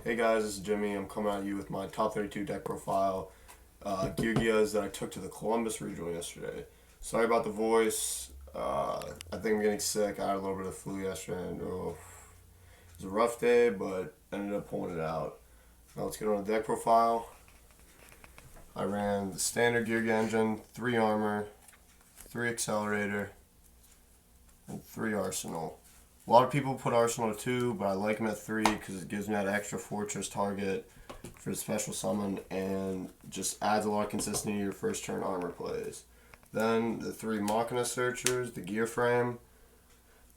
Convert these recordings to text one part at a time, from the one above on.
Hey guys, this is Jimmy. I'm coming at you with my top 32 deck profile. Geargias that I took to the Columbus Regional yesterday. Sorry about the voice. I think I'm getting sick. I had a little bit of flu yesterday. And, it was a rough day, but ended up pulling it out. Now let's get on the deck profile. I ran the standard Geargia engine, 3 armor, 3 accelerator, and 3 arsenal. A lot of people put Arsenal at 2, but I like him at 3 because it gives me that extra fortress target for the special summon and just adds a lot of consistency to your first turn armor plays. Then the 3 Machina Searchers, the gear frame,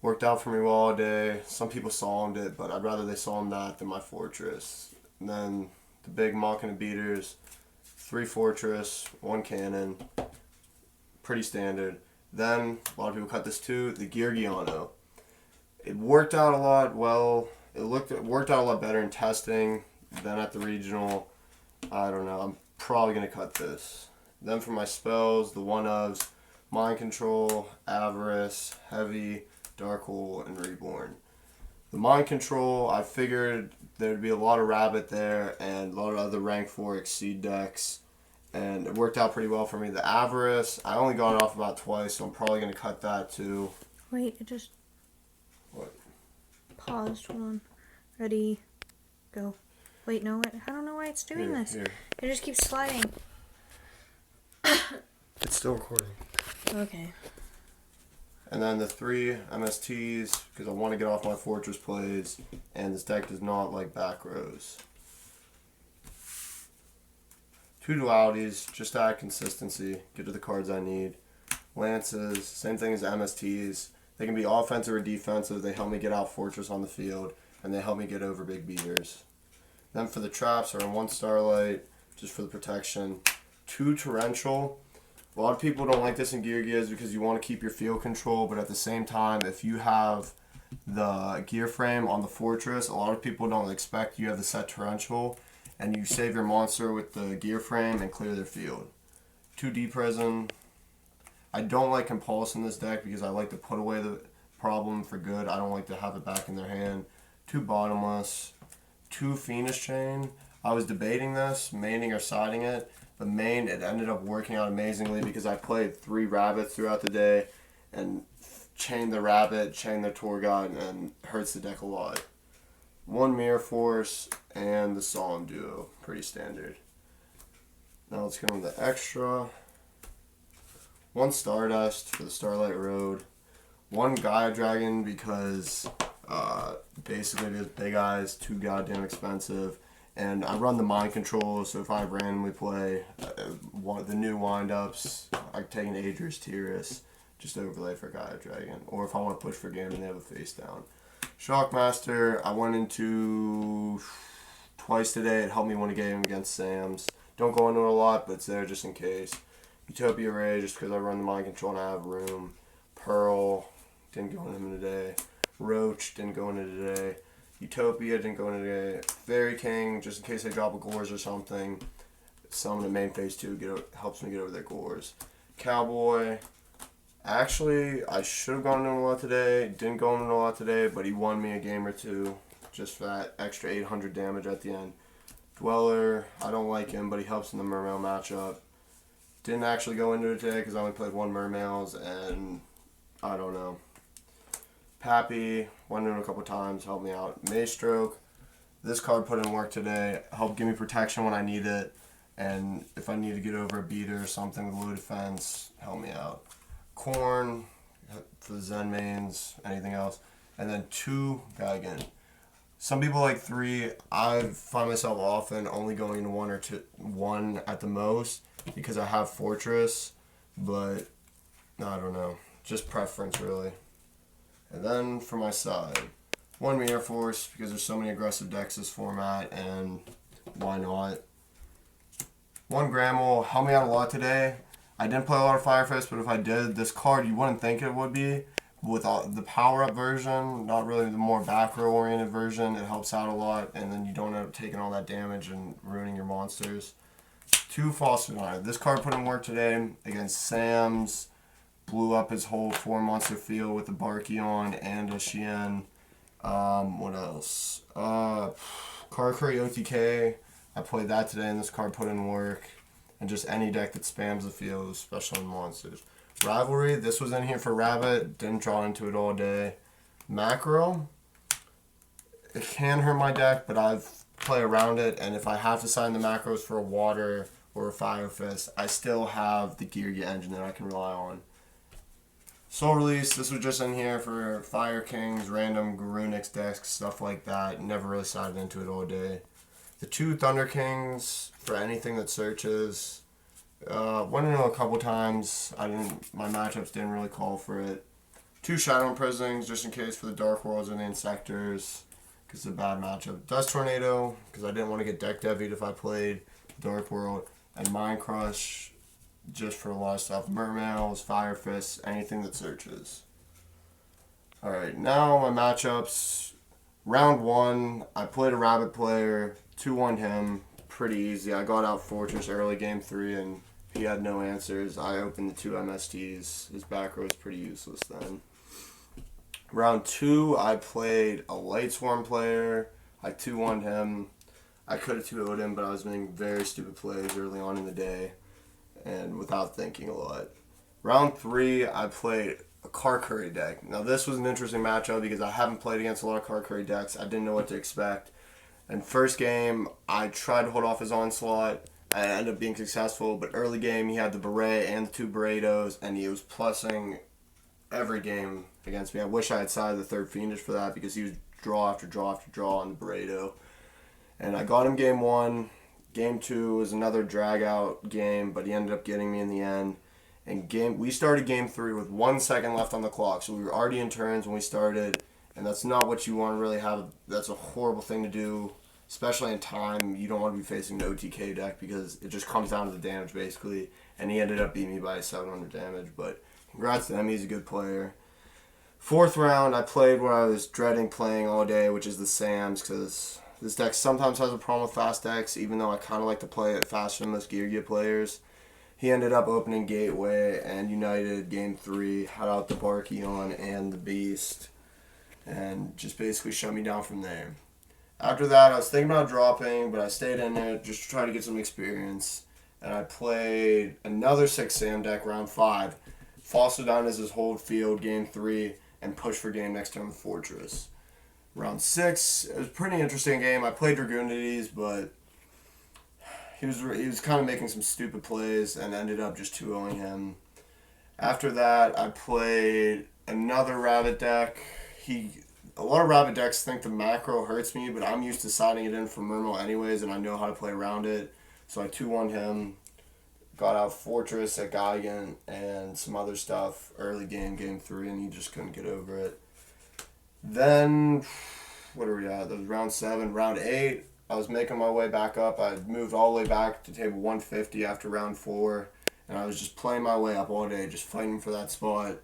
worked out for me well all day. Some people solved it, but I'd rather they solved that than my fortress. And then the big Machina Beaters, 3 fortress, 1 cannon, pretty standard. Then a lot of people cut this too, the Geargia. It worked out a lot well. It worked out a lot better in testing than at the regional. I don't know. I'm probably gonna cut this. Then for my spells, the one ofs, Mind Control, Avarice, Heavy, Dark Hole, and Reborn. The Mind Control, I figured there'd be a lot of Rabbit there and a lot of other rank 4 Exceed decks, and it worked out pretty well for me. The Avarice, I only got it off about twice, so I'm probably gonna cut that too. Wait, it just What? paused. Hold on. Ready, go. Wait, no, I don't know why it's doing this. Here. It just keeps sliding. It's still recording. Okay. And then the 3 MSTs, because I want to get off my fortress plays, and this deck does not like back rows. 2 dualities, just to add consistency, get to the cards I need. Lances, same thing as MSTs. They can be offensive or defensive. They help me get out fortress on the field, and they help me get over big beaters. Then for the traps, I run 1 Starlight, just for the protection. 2 Torrential. A lot of people don't like this in Geargias because you want to keep your field control, but at the same time, if you have the gear frame on the fortress, a lot of people don't expect you have the set Torrential, and you save your monster with the gear frame and clear their field. 2 Deep Prison. I don't like Compulse in this deck because I like to put away the problem for good. I don't like to have it back in their hand. 2 Bottomless. 2 Fiendish Chain. I was debating this, maining or siding it, but main, it ended up working out amazingly because I played 3 rabbits throughout the day and chained the rabbit, chained the tour guide, and hurts the deck a lot. 1 Mirror Force and the Solemn Duo. Pretty standard. Now let's go into the extra. 1 Stardust for the Starlight Road. 1 Gaia Dragon because basically because big eyes, too goddamn expensive. And I run the Mind Control, so if I randomly play the new windups, I take an Adrius Tyrus, just overlay for Gaia Dragon. Or if I want to push for game and they have a face down. Shockmaster, I went into twice today. It helped me win a game against Sam's. Don't go into it a lot, but it's there just in case. Utopia Ray, just because I run the Mind Control and I have room. Pearl, didn't go into him today. Roach, didn't go into today. Utopia, didn't go into today. Fairy King, just in case they drop a Gores or something. Summon the main phase 2 helps me get over their Gores. Cowboy, actually, I should have gone into a lot today. Didn't go into a lot today, but he won me a game or 2 just for that extra 800 damage at the end. Dweller, I don't like him, but he helps in the Mermail matchup. Didn't actually go into it today because I only played 1 Mermails, and I don't know. Pappy, went in a couple times, helped me out. Maystroke, this card put in work today, helped give me protection when I need it, and if I need to get over a beater or something with low defense, help me out. Corn, for the Zen mains, anything else. And then 2 Geigen. Some people like 3. I find myself often only going into 1 or 2, 1 at the most, because I have Fortress, but I don't know. Just preference, really. And then for my side, 1 Mirror Force, because there's so many aggressive decks this format, and why not? 1 Grammel, helped me out a lot today. I didn't play a lot of Firefist, but if I did, this card you wouldn't think it would be. With the power-up version, not really the more back-row-oriented version, it helps out a lot, and then you don't end up taking all that damage and ruining your monsters. 2 Foster Knight. This card put in work today against Sam's. Blew up his whole 4-monster field with a Barkion and a Shien. What else? Car Curry OTK, I played that today, and this card put in work. And just any deck that spams the field, especially on monsters. Rivalry, this was in here for Rabbit. Didn't draw into it all day. Macro, it can hurt my deck, but I've play around it. And if I have to sign the macros for a Water or a Fire Fist, I still have the Geargia engine that I can rely on. Soul Release, this was just in here for Fire Kings, random Garunix decks, stuff like that. Never really sided into it all day. The 2 Thunder Kings for anything that searches. Went into a couple times. My matchups didn't really call for it. 2 Shadow Imprisonings just in case for the Dark Worlds and the Insectors, because it's a bad matchup. Dust Tornado, because I didn't want to get deck devied if I played Dark World. And Mind Crush, just for a lot of stuff. Mermails, Fire Fists, anything that searches. Alright, now my matchups. Round 1, I played a Rabbit player, 2-1 him, pretty easy. I got out Fortress early game 3 and he had no answers. I opened the 2 MSTs. His back row was pretty useless then. Round 2, I played a Light Swarm player. I 2-1 him. I could have 2-0'd him, but I was making very stupid plays early on in the day and without thinking a lot. Round 3, I played a Car Curry deck. Now this was an interesting matchup because I haven't played against a lot of Car Curry decks. I didn't know what to expect. And first game, I tried to hold off his onslaught. I ended up being successful, but early game he had the Beret and the 2 Beretos, and he was plussing every game against me. I wish I had sided the 3rd Fiendish for that because he was draw after draw after draw on the Bereto. And I got him game 1. Game 2 was another drag out game, but he ended up getting me in the end. And we started game 3 with 1 second left on the clock, so we were already in turns when we started, and that's not what you want to really have. That's a horrible thing to do, especially in time. You don't want to be facing an OTK deck because it just comes down to the damage basically, and he ended up beating me by 700 damage, but congrats to him, he's a good player. 4th round, I played what I was dreading playing all day, which is the Sams, because this deck sometimes has a problem with fast decks, even though I kind of like to play it faster than most Geargia players. He ended up opening Gateway and United game 3, had out the Barkion and the Beast, and just basically shut me down from there. After that, I was thinking about dropping, but I stayed in there just to try to get some experience. And I played another 6 Sam deck round 5. Falstodon as his hold field game 3, and push for game next turn with Fortress. Round 6, it was a pretty interesting game. I played Dragoonides, but he was kind of making some stupid plays and ended up just 2-0ing him. After that, I played another Rabbit deck. A lot of Rabbit decks think the macro hurts me, but I'm used to siding it in for Mermail anyways, and I know how to play around it. So I 2-1 him, got out Fortress at Geigen and some other stuff early game 3, and he just couldn't get over it. Then, what are we at? That was round 7. Round 8, I was making my way back up. I moved all the way back to table 150 after round 4, and I was just playing my way up all day, just fighting for that spot.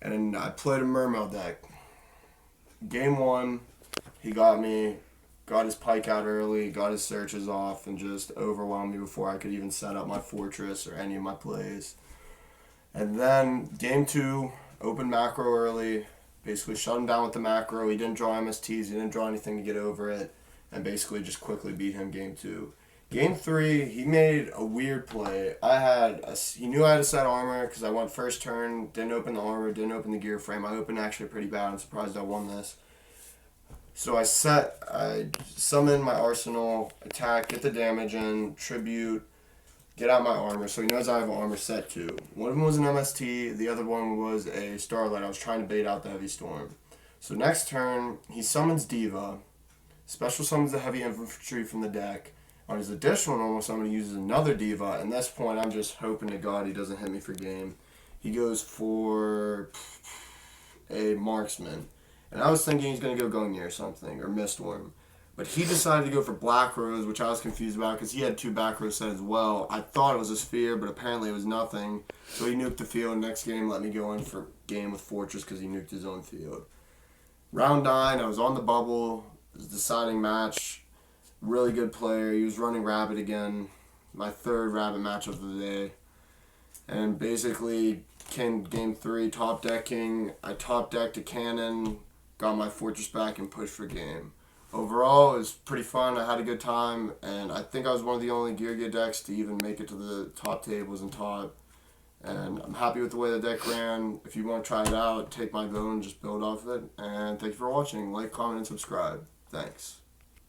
And I played a Mermail deck. Game 1, he got me, got his pike out early, got his searches off, and just overwhelmed me before I could even set up my Fortress or any of my plays. And then game 2, opened macro early, basically shut him down with the macro. He didn't draw MSTs, he didn't draw anything to get over it, and basically just quickly beat him game 2. Game 3, he made a weird play. He knew I had a set armor because I went first turn, didn't open the armor, didn't open the gear frame. I opened actually pretty bad. I'm surprised I won this. So I summoned my arsenal, attack, get the damage in, tribute, get out my armor. So he knows I have an armor set too. One of them was an MST, the other one was a Starlight. I was trying to bait out the Heavy Storm. So next turn, he summons Diva, special summons the Heavy Infantry from the deck. On his additional normal summon, he uses another Diva. At this point, I'm just hoping to God he doesn't hit me for game. He goes for a Marksman. And I was thinking he's going to go Gungnir or something, or Mistworm. But he decided to go for Black Rose, which I was confused about because he had 2 back rows set as well. I thought it was a Sphere, but apparently it was nothing. So he nuked the field. Next game, let me go in for game with Fortress because he nuked his own field. Round 9, I was on the bubble. It was a deciding match. Really good player. He was running Rabbit again. My 3rd Rabbit matchup of the day. And basically, game 3, top decking. I top decked a cannon, got my Fortress back, and pushed for game. overall, it was pretty fun. I had a good time, and I think I was one of the only Geargia decks to even make it to the top tables and top. And I'm happy with the way the deck ran. If you want to try it out, take my vote and just build off of it. And thank you for watching. Like, comment, and subscribe. Thanks.